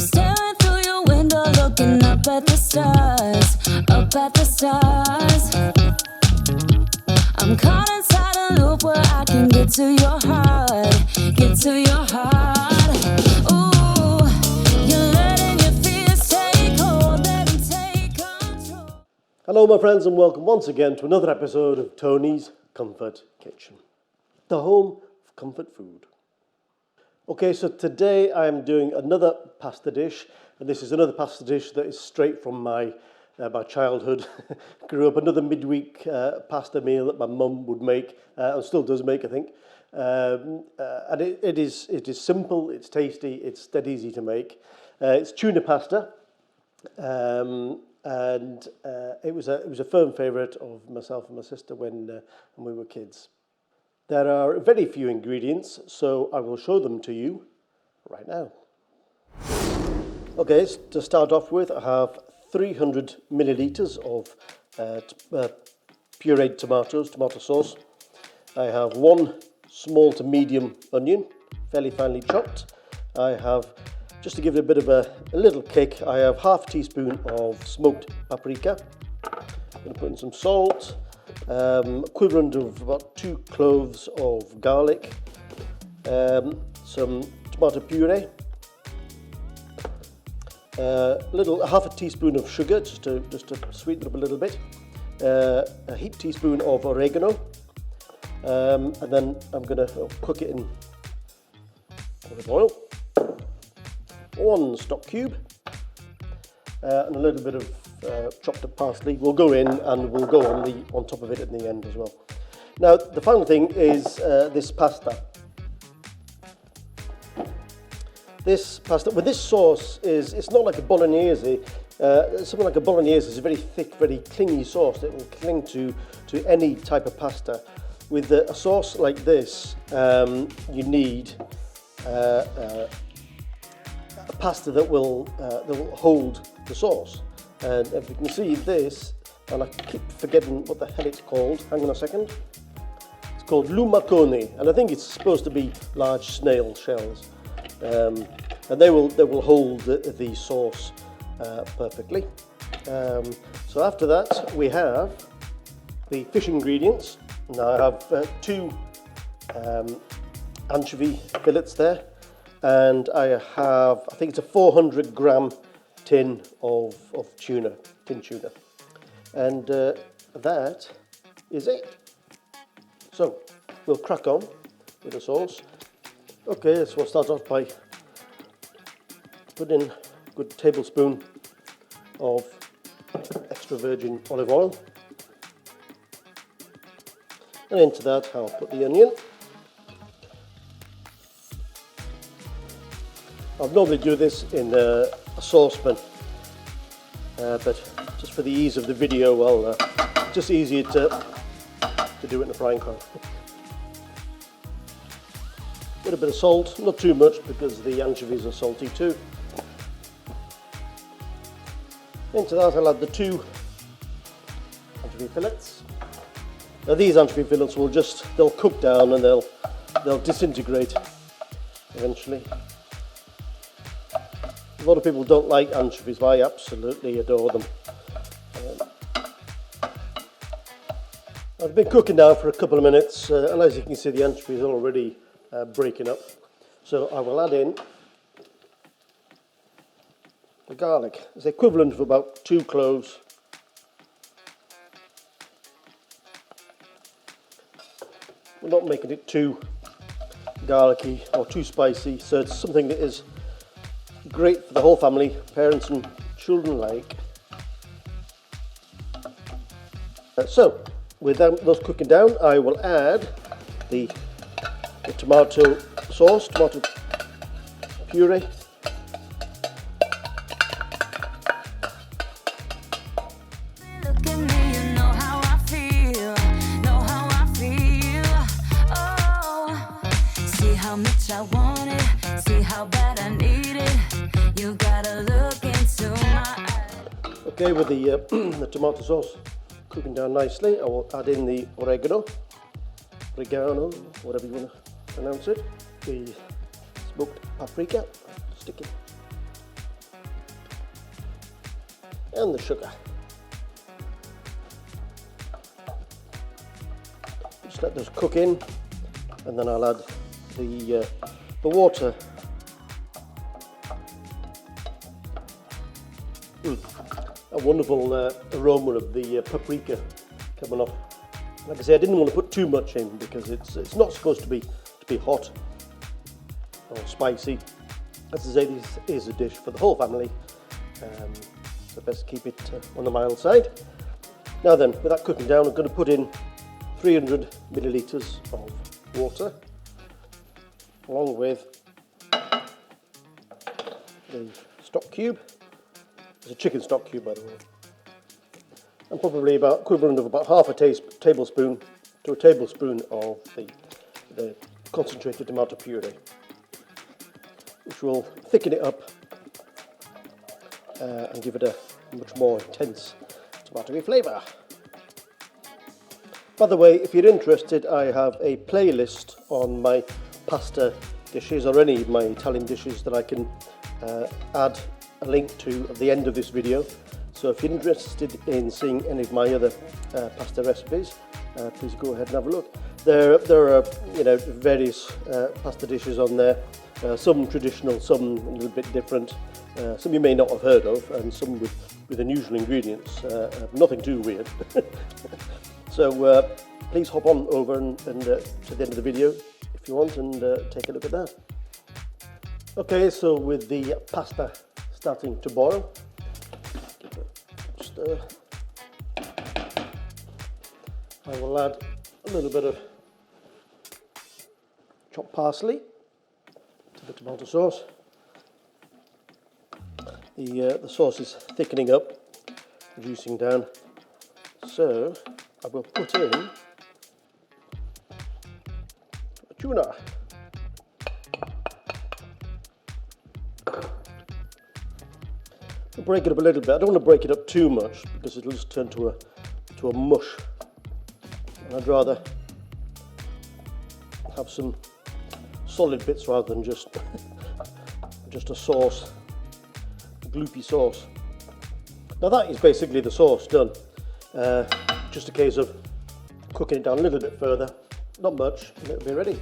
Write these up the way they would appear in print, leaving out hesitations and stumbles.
staring through your window, looking up at the stars, up at the stars. I'm caught inside a loop where I can get to your heart, get to your heart. Ooh, you're letting your fears take hold, let them take control. Hello my friends, and welcome once again to another episode of Tony's Comfort Kitchen, the home of comfort food. Okay, so today I am doing another pasta dish, and this is another pasta dish that is straight from my childhood. Grew up another midweek pasta meal that my mum would make, and still does make, I think. And it is simple, it's tasty, it's dead easy to make. It's tuna pasta, and it was a firm favourite of myself and my sister when we were kids. There are very few ingredients, so I will show them to you right now. Okay, to start off with, I have 300 millilitres of pureed tomatoes, tomato sauce. I have 1 small to medium onion, fairly finely chopped. I have, just to give it a bit of a little kick, I have half a teaspoon of smoked paprika. I'm going to put in some salt, equivalent of about 2 cloves of garlic, some tomato puree, half a teaspoon of sugar just to sweeten it up a little bit, a heaped teaspoon of oregano, and then I'm going to cook it in olive oil, 1 stock cube, and a little bit of chopped up parsley will go in, and will go on top of it in the end as well. Now the final thing is this pasta. This pasta with this sauce it's not like a bolognese. Something like a bolognese is a very thick, very clingy sauce that will cling to any type of pasta. With a sauce like this, you need a pasta that will hold the sauce. And if you can see this, and I keep forgetting what the hell it's called, hang on a second. It's called lumaconi, and I think it's supposed to be large snail shells. And they will hold the sauce perfectly. So after that, we have the fish ingredients. Now I have 2 anchovy fillets there, and I think it's a 400 gram tin of tin tuna, and that is it. So we'll crack on with the sauce. Okay, so we'll start off by putting a good tablespoon of extra virgin olive oil, and into that I'll put the onion. I'd normally do this in a saucepan, but just for the ease of the video, it's just easier to do it in a frying pan. A little bit of salt, not too much because the anchovies are salty too. Into that I'll add the 2 anchovy fillets. Now these anchovy fillets they'll cook down and they'll disintegrate eventually. A lot of people don't like anchovies, but I absolutely adore them. I've been cooking now for a couple of minutes, and as you can see, the anchovies are already breaking up. So I will add in the garlic. It's the equivalent of about 2 cloves. We're not making it too garlicky or too spicy, so it's something that is great for the whole family, parents and children alike. So with those cooking down, I will add the tomato sauce, tomato puree. Look at me, you know how I feel, know how I feel. Oh, see how much I want it, see how bad I need it. You gotta look into my eyes. Okay, with the tomato sauce cooking down nicely, I will add in the oregano, whatever you want to pronounce it, the smoked paprika, stick it and the sugar. Just let those cook in, and then I'll add the water. A wonderful aroma of the paprika coming off. Like I say, I didn't want to put too much in because it's not supposed to be hot or spicy. As I say, this is a dish for the whole family, so best keep it on the mild side. Now then, with that cooking down, I'm going to put in 300 millilitres of water, along with the stock cube. It's a chicken stock cube, by the way. And probably about equivalent of about half a tablespoon to a tablespoon of the concentrated tomato puree, which will thicken it up and give it a much more intense tomatoey flavour. By the way, if you're interested, I have a playlist on my pasta dishes or any of my Italian dishes that I can add a link to at the end of this video. So if you're interested in seeing any of my other pasta recipes, please go ahead and have a look. There are various pasta dishes on there. Some traditional, some a little bit different. Some you may not have heard of, and some with unusual ingredients. Nothing too weird. So please hop on over and to the end of the video if you want, and take a look at that. Okay, so with the pasta starting to boil, give it a stir. I will add a little bit of chopped parsley to the tomato sauce. The sauce is thickening up, reducing down, so I will put in tuna. I'll break it up a little bit. I don't want to break it up too much because it'll just turn to a mush. And I'd rather have some solid bits rather than just a sauce, a gloopy sauce. Now that is basically the sauce done. Just a case of cooking it down a little bit further, not much, and it'll be ready.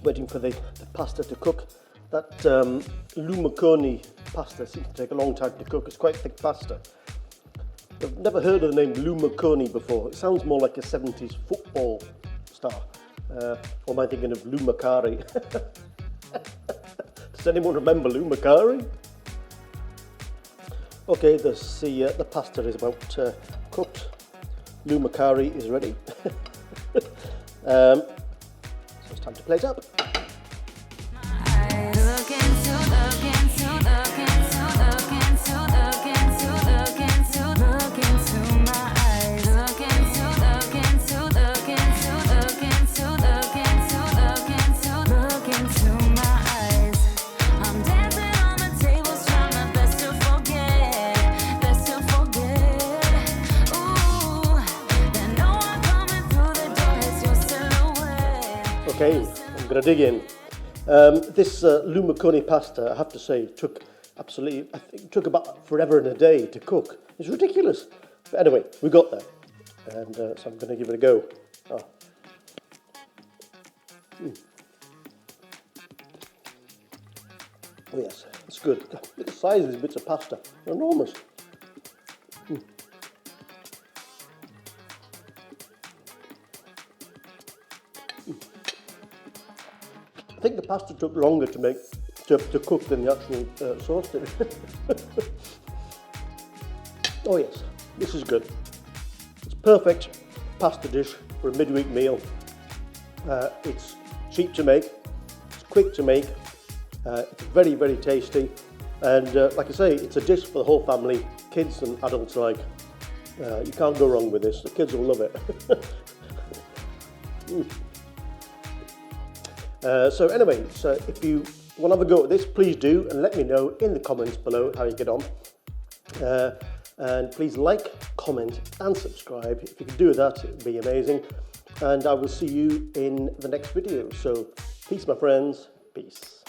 Waiting for the pasta to cook. That lumaconi pasta seems to take a long time to cook. It's quite thick pasta. I've never heard of the name lumaconi before. It sounds more like a 70s football star. Or am I thinking of lumacari? Does anyone remember lumacari? Okay, the pasta is about cooked. Lumacari is ready. So it's time to plate up. Okay, I'm going to dig in. This lumaconi pasta, I have to say, I think it took about forever and a day to cook. It's ridiculous. But anyway, we got there. And so I'm going to give it a go. Oh. Oh yes, it's good. Look at the size of these bits of pasta. They're enormous. I think the pasta took longer to cook than the actual sauce did. Oh yes, this is good. It's perfect pasta dish for a midweek meal. It's cheap to make, it's quick to make, it's very, very tasty, and like I say, it's a dish for the whole family, kids and adults alike. You can't go wrong with this. The kids will love it. So anyway, if you want to have a go at this, please do, and let me know in the comments below how you get on. And please like, comment and subscribe. If you could do that, it would be amazing. And I will see you in the next video. So peace, my friends. Peace.